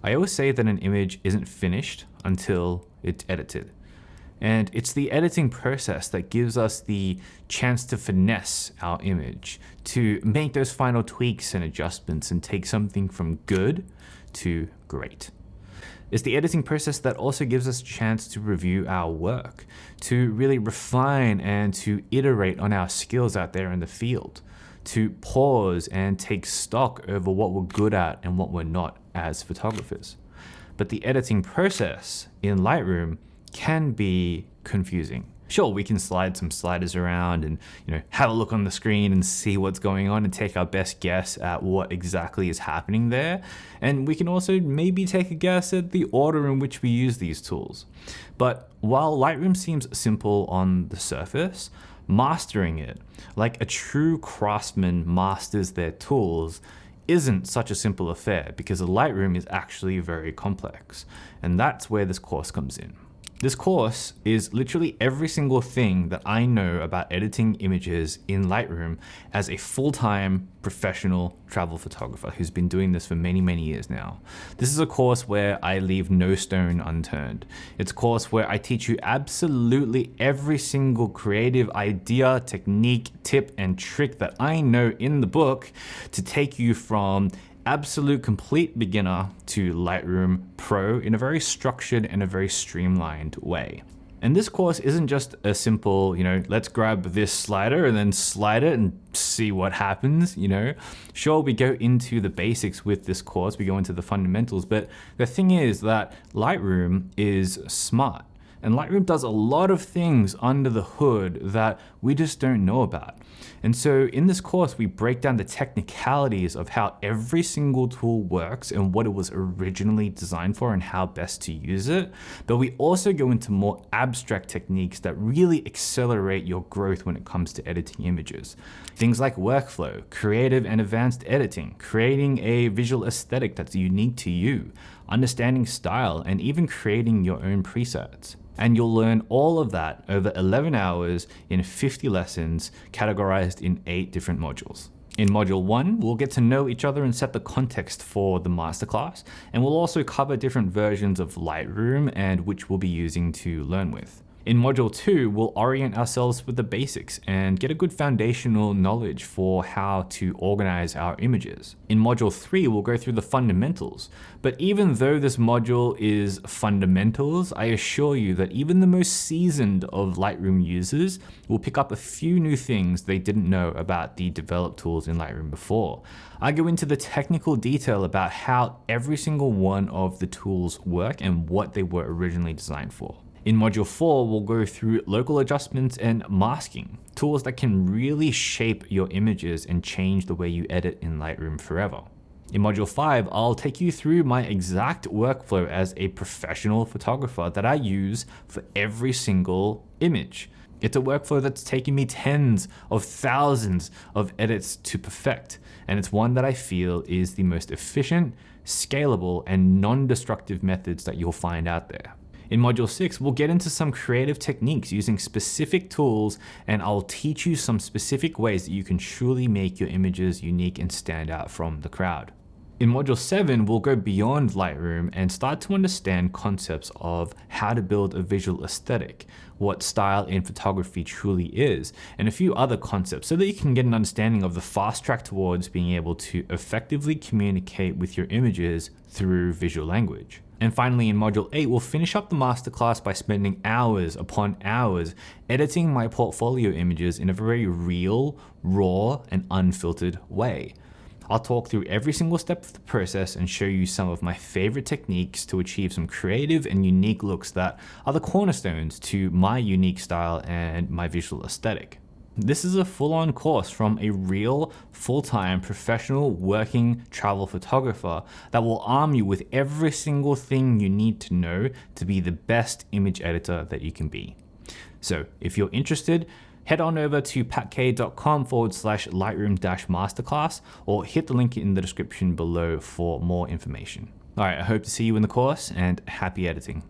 I always say that an image isn't finished until it's edited. And it's the editing process that gives us the chance to finesse our image, to make those final tweaks and adjustments and take something from good to great. It's the editing process that also gives us a chance to review our work, to really refine and to iterate on our skills out there in the field, to pause and take stock over what we're good at and what we're not as photographers. But the editing process in Lightroom can be confusing. Sure, we can slide some sliders around and have a look on the screen and see what's going on and take our best guess at what exactly is happening there. And we can also maybe take a guess at the order in which we use these tools. But while Lightroom seems simple on the surface, mastering it, like a true craftsman masters their tools, isn't such a simple affair because Lightroom is actually very complex. And that's where this course comes in. This course is literally every single thing that I know about editing images in Lightroom as a full-time professional travel photographer who's been doing this for many, many years now. This is a course where I leave no stone unturned. It's a course where I teach you absolutely every single creative idea, technique, tip, and trick that I know in the book to take you from absolute complete beginner to Lightroom Pro in a very structured and a very streamlined way. And this course isn't just a simple, let's grab this slider and then slide it and see what happens, Sure, we go into the basics with this course, we go into the fundamentals, but the thing is that Lightroom is smart. And Lightroom does a lot of things under the hood that we just don't know about. And so in this course, we break down the technicalities of how every single tool works and what it was originally designed for and how best to use it. But we also go into more abstract techniques that really accelerate your growth when it comes to editing images. Things like workflow, creative and advanced editing, creating a visual aesthetic that's unique to you, understanding style, and even creating your own presets. And you'll learn all of that over 11 hours in 50 lessons categorized in 8 different modules. In module 1, we'll get to know each other and set the context for the masterclass, and we'll also cover different versions of Lightroom and which we'll be using to learn with. In module 2, we'll orient ourselves with the basics and get a good foundational knowledge for how to organize our images. In module 3, we'll go through the fundamentals. But even though this module is fundamentals, I assure you that even the most seasoned of Lightroom users will pick up a few new things they didn't know about the developed tools in Lightroom before. I go into the technical detail about how every single one of the tools work and what they were originally designed for. In module 4, we'll go through local adjustments and masking, tools that can really shape your images and change the way you edit in Lightroom forever. In module 5, I'll take you through my exact workflow as a professional photographer that I use for every single image. It's a workflow that's taken me tens of thousands of edits to perfect, and it's one that I feel is the most efficient, scalable, and non-destructive methods that you'll find out there. In module 6, we'll get into some creative techniques using specific tools, and I'll teach you some specific ways that you can truly make your images unique and stand out from the crowd. In module 7, we'll go beyond Lightroom and start to understand concepts of how to build a visual aesthetic, what style in photography truly is, and a few other concepts so that you can get an understanding of the fast track towards being able to effectively communicate with your images through visual language. And finally, in module 8, we'll finish up the masterclass by spending hours upon hours editing my portfolio images in a very real, raw, and unfiltered way. I'll talk through every single step of the process and show you some of my favorite techniques to achieve some creative and unique looks that are the cornerstones to my unique style and my visual aesthetic. This is a full-on course from a real, full-time, professional, working travel photographer that will arm you with every single thing you need to know to be the best image editor that you can be. So if you're interested, head on over to patkay.com/lightroom-masterclass or hit the link in the description below for more information. All right, I hope to see you in the course and happy editing.